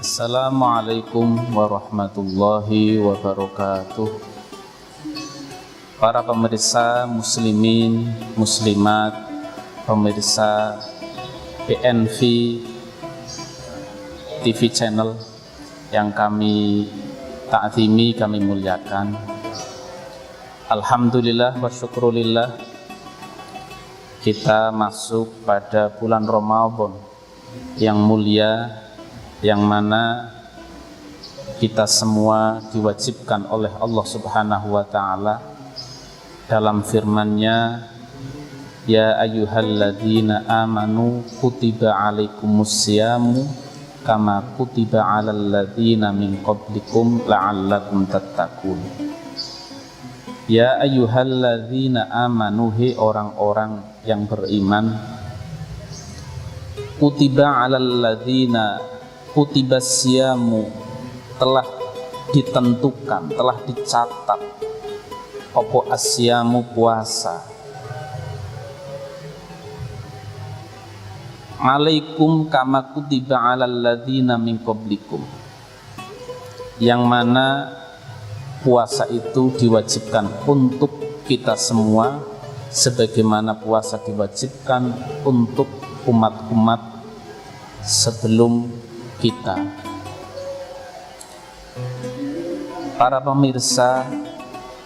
Assalamualaikum warahmatullahi wabarakatuh. Para pemirsa muslimin, muslimat, pemirsa PNV TV channel yang kami ta'zimi, kami muliakan. Alhamdulillah wa syukrulillah, kita masuk pada bulan Ramadan yang mulia, yang mana kita semua diwajibkan oleh Allah Subhanahu wa Ta'ala dalam firman-Nya, ya ayyuhalladzina amanu kutiba alaikumusyamu kama kutiba alal ladzina min qablikum la'allakum tattaqun. Ya ayyuhalladzina amanu, he orang-orang yang beriman, kutiba alal ladzina, kutiba syamu, telah ditentukan, telah dicatat opo asyamu, puasa, alaikum kama kutiba alal ladzina min qablikum, yang mana puasa itu diwajibkan untuk kita semua sebagaimana puasa diwajibkan untuk umat-umat sebelum kita. Para pemirsa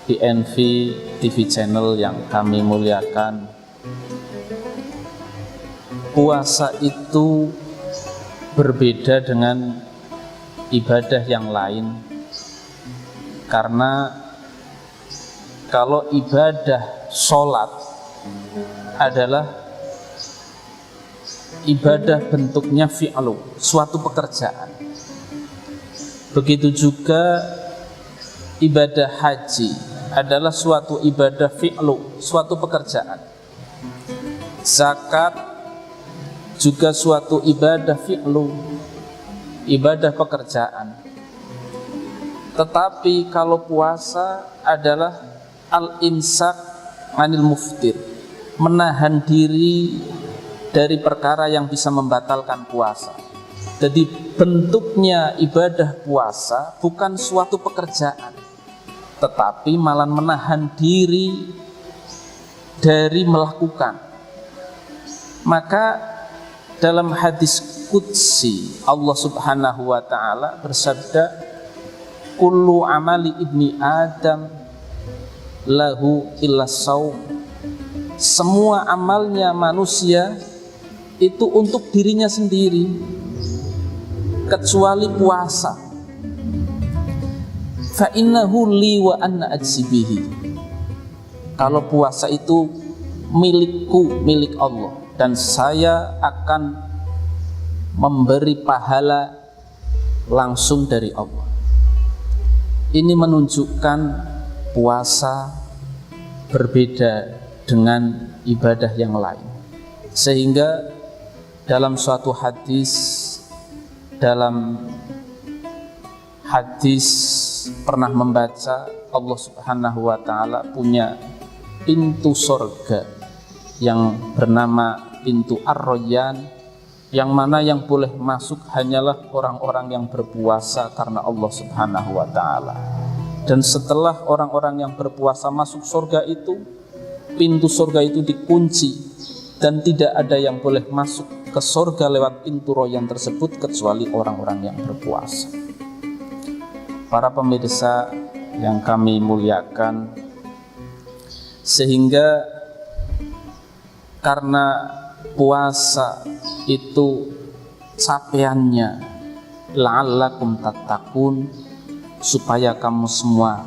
PNV TV channel yang kami muliakan, puasa itu berbeda dengan ibadah yang lain, karena kalau ibadah sholat adalah ibadah bentuknya fi'lu, suatu pekerjaan. Begitu juga ibadah haji adalah suatu ibadah fi'lu, suatu pekerjaan. Zakat juga suatu ibadah fi'lu, ibadah pekerjaan. Tetapi kalau puasa adalah al-imsak anil muftir, menahan diri dari perkara yang bisa membatalkan puasa. Jadi bentuknya ibadah puasa bukan suatu pekerjaan, tetapi malah menahan diri dari melakukan. Maka dalam hadis qudsi Allah Subhanahu wa Ta'ala bersabda, kullu amali ibni Adam lahu illa shaum, semua amalnya manusia itu untuk dirinya sendiri kecuali puasa. Fa innahu li wa anna ajzibihi, kalau puasa itu milikku, milik Allah, dan saya akan memberi pahala langsung dari Allah. Ini menunjukkan puasa berbeda dengan ibadah yang lain. Sehingga dalam suatu hadis, pernah membaca Allah Subhanahu wa Ta'ala punya pintu surga yang bernama pintu Ar-Rayyan, yang mana yang boleh masuk hanyalah orang-orang yang berpuasa karena Allah Subhanahu wa Ta'ala. Dan setelah orang-orang yang berpuasa masuk surga itu, pintu surga itu dikunci dan tidak ada yang boleh masuk ke surga lewat pintu Rayyan tersebut kecuali orang-orang yang berpuasa. Para pemirsa yang kami muliakan, sehingga karena puasa itu capaiannya la'allakum tattaqun, supaya kamu semua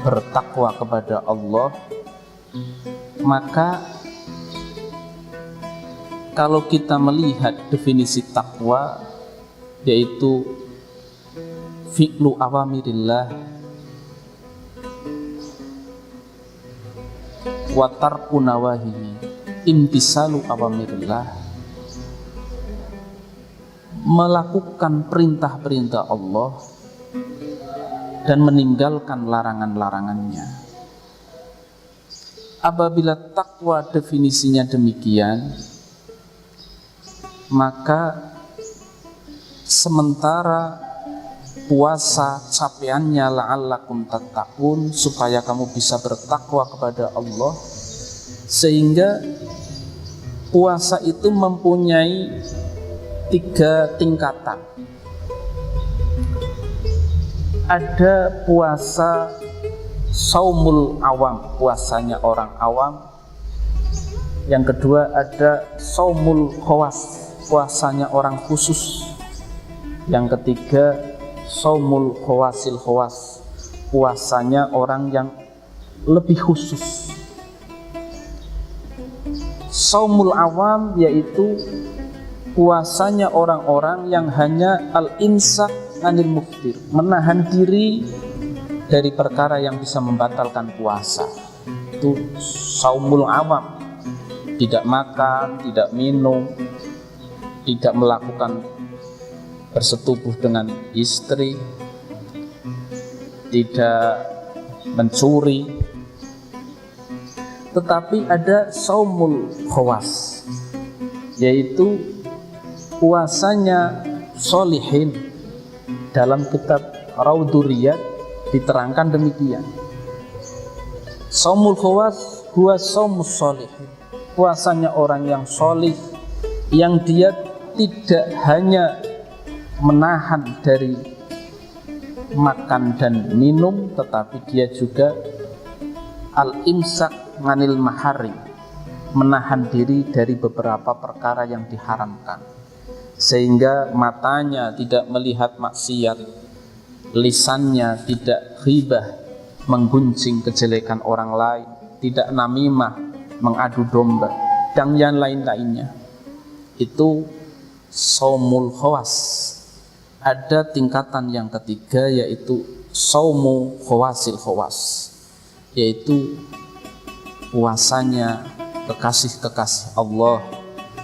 bertakwa kepada Allah, maka kalau kita melihat definisi takwa, yaitu fi'lu awamirillah wa tarku nawahihi, imtisalu awamirillah, melakukan perintah-perintah Allah dan meninggalkan larangan-larangannya. Apabila takwa definisinya demikian, maka sementara puasa capaiannya la'allakum tattaqun, supaya kamu bisa bertakwa kepada Allah. Sehingga puasa itu mempunyai 3 tingkatan. Ada puasa saumul awam, puasanya orang awam. Yang kedua ada saumul khawas, puasanya orang khusus. Yang ketiga saumul khawasil khawas, puasanya orang yang lebih khusus. Saumul awam yaitu puasanya orang-orang yang hanya al-imsak anil muftir, menahan diri dari perkara yang bisa membatalkan puasa. Itu saumul awam. Tidak makan, tidak minum, tidak melakukan bersetubuh dengan istri, tidak mencuri. Tetapi ada saumul khawas, yaitu puasanya sholihin. Dalam kitab Raudhur Riyad diterangkan demikian. Saumul khawas huwa saumus sholihin, puasanya orang yang sholih, yang dia tidak hanya menahan dari makan dan minum, tetapi dia juga al-imsak nganil maharim, menahan diri dari beberapa perkara yang diharamkan, sehingga matanya tidak melihat maksiat, lisannya tidak ghibah, menggunjing kejelekan orang lain, tidak namimah, mengadu domba, dan yang lain-lainnya. Itu saumul khawas. Ada tingkatan yang ketiga, yaitu saumu khawasil khawas, yaitu puasanya kekasih-kekasih Allah.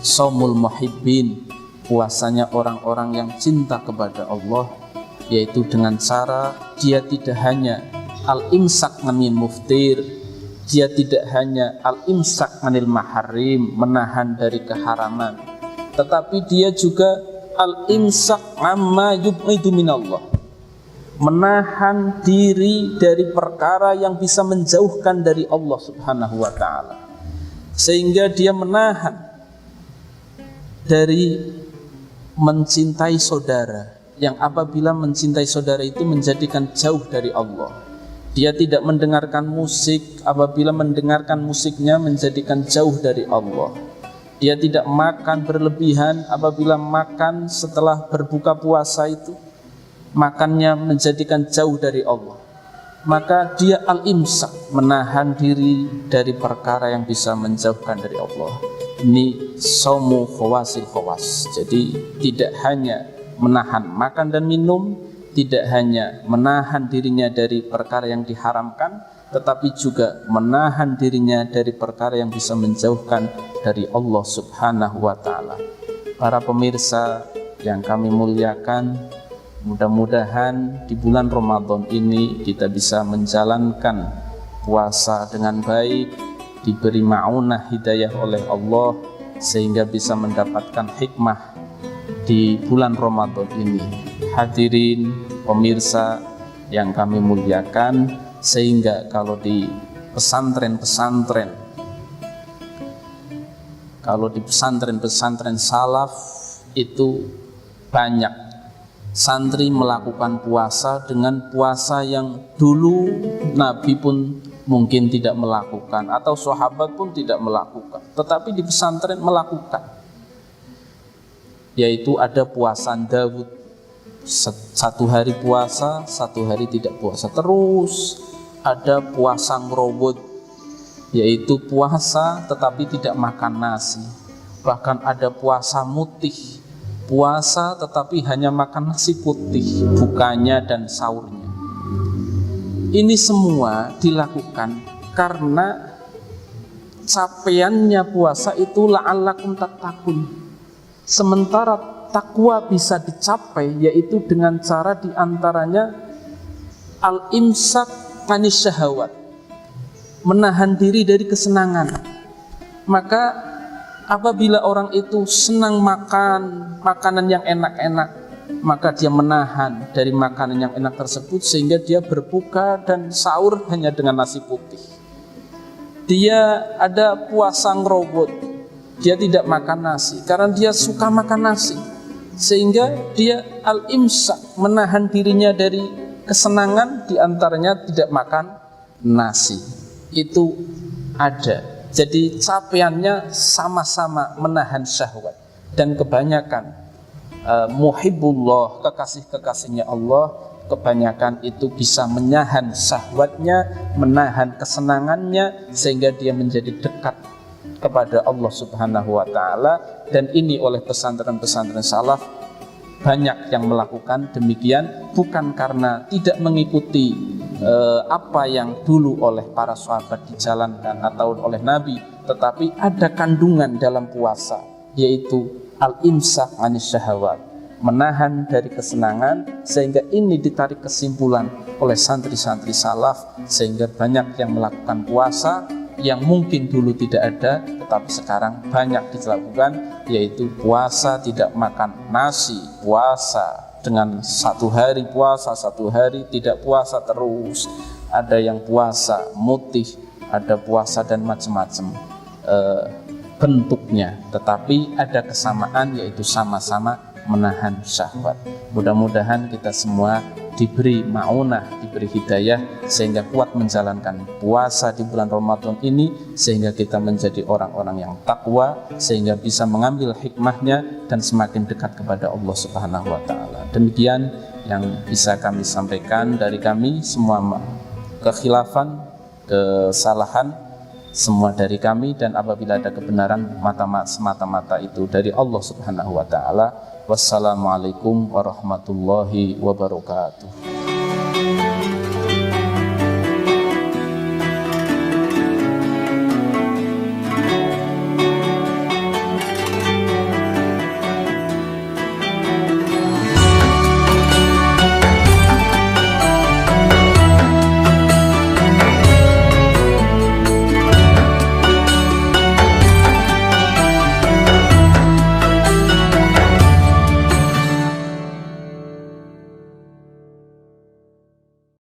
Saumul muhibbin, puasanya orang-orang yang cinta kepada Allah, yaitu dengan cara dia tidak hanya al-imsak anil muftir, dia tidak hanya al-imsak anil maharim, menahan dari keharaman, tetapi dia juga al-imsak amma yub'idu minallah, menahan diri dari perkara yang bisa menjauhkan dari Allah Subhanahu wa ta'ala. Sehingga dia menahan dari mencintai saudara, yang apabila mencintai saudara itu menjadikan jauh dari Allah. Dia tidak mendengarkan musik, apabila mendengarkan musiknya menjadikan jauh dari Allah. Dia tidak makan berlebihan, apabila makan setelah berbuka puasa itu makannya menjadikan jauh dari Allah. Maka dia al-imsak, menahan diri dari perkara yang bisa menjauhkan dari Allah. Ini saumu khawasil khawas. Jadi tidak hanya menahan makan dan minum, tidak hanya menahan dirinya dari perkara yang diharamkan, tetapi juga menahan dirinya dari perkara yang bisa menjauhkan dari Allah Subhanahu wa ta'ala. Para pemirsa yang kami muliakan, mudah-mudahan di bulan Ramadan ini kita bisa menjalankan puasa dengan baik, diberi ma'unah hidayah oleh Allah, sehingga bisa mendapatkan hikmah di bulan Ramadan ini. Hadirin pemirsa yang kami muliakan, sehingga kalau di pesantren-pesantren, kalau di pesantren-pesantren salaf itu banyak santri melakukan puasa dengan puasa yang dulu Nabi pun mungkin tidak melakukan, atau sahabat pun tidak melakukan, tetapi di pesantren melakukan, yaitu ada puasa Daud. Satu hari puasa, satu hari tidak puasa. Terus ada puasa ngerobot, yaitu puasa tetapi tidak makan nasi. Bahkan ada puasa mutih, puasa tetapi hanya makan nasi putih, bukanya dan sahurnya. Ini semua dilakukan karena capaiannya puasa itu la'allakum tattaqun. Sementara takwa bisa dicapai yaitu dengan cara diantaranya al-imsak anis syahawat, menahan diri dari kesenangan. Maka apabila orang itu senang makan makanan yang enak-enak, maka dia menahan dari makanan yang enak tersebut sehingga dia berbuka dan sahur hanya dengan nasi putih. Dia ada puasa ngerobot, dia tidak makan nasi karena dia suka makan nasi, sehingga dia al-imsak, menahan dirinya dari kesenangan, diantaranya tidak makan nasi. Itu ada. Jadi capaiannya sama-sama menahan syahwat. Dan kebanyakan muhibbullah, kekasih-kekasihnya Allah, kebanyakan itu bisa menahan syahwatnya, menahan kesenangannya, sehingga dia menjadi dekat kepada Allah Subhanahu wa ta'ala. Dan ini oleh pesantren-pesantren salaf banyak yang melakukan demikian, bukan karena tidak mengikuti apa yang dulu oleh para sahabat dijalankan atau oleh Nabi, tetapi ada kandungan dalam puasa, yaitu al-imsak anis syahwat, menahan dari kesenangan, sehingga ini ditarik kesimpulan oleh santri-santri salaf, sehingga banyak yang melakukan puasa yang mungkin dulu tidak ada tetapi sekarang banyak dilakukan, yaitu puasa tidak makan nasi, puasa dengan 1 hari puasa, 1 hari tidak puasa terus, ada yang puasa mutih, ada puasa dan macam-macam bentuknya, tetapi ada kesamaan, yaitu sama-sama menahan syahwat. Mudah-mudahan kita semua diberi ma'unah, diberi hidayah, sehingga kuat menjalankan puasa di bulan Ramadan ini, sehingga kita menjadi orang-orang yang takwa, sehingga bisa mengambil hikmahnya dan semakin dekat kepada Allah Subhanahu wa ta'ala. Demikian yang bisa kami sampaikan dari kami. Semua kekhilafan, kesalahan semua dari kami, dan apabila ada kebenaran semata-mata itu dari Allah Subhanahu wa ta'ala. Wassalamualaikum warahmatullahi wabarakatuh.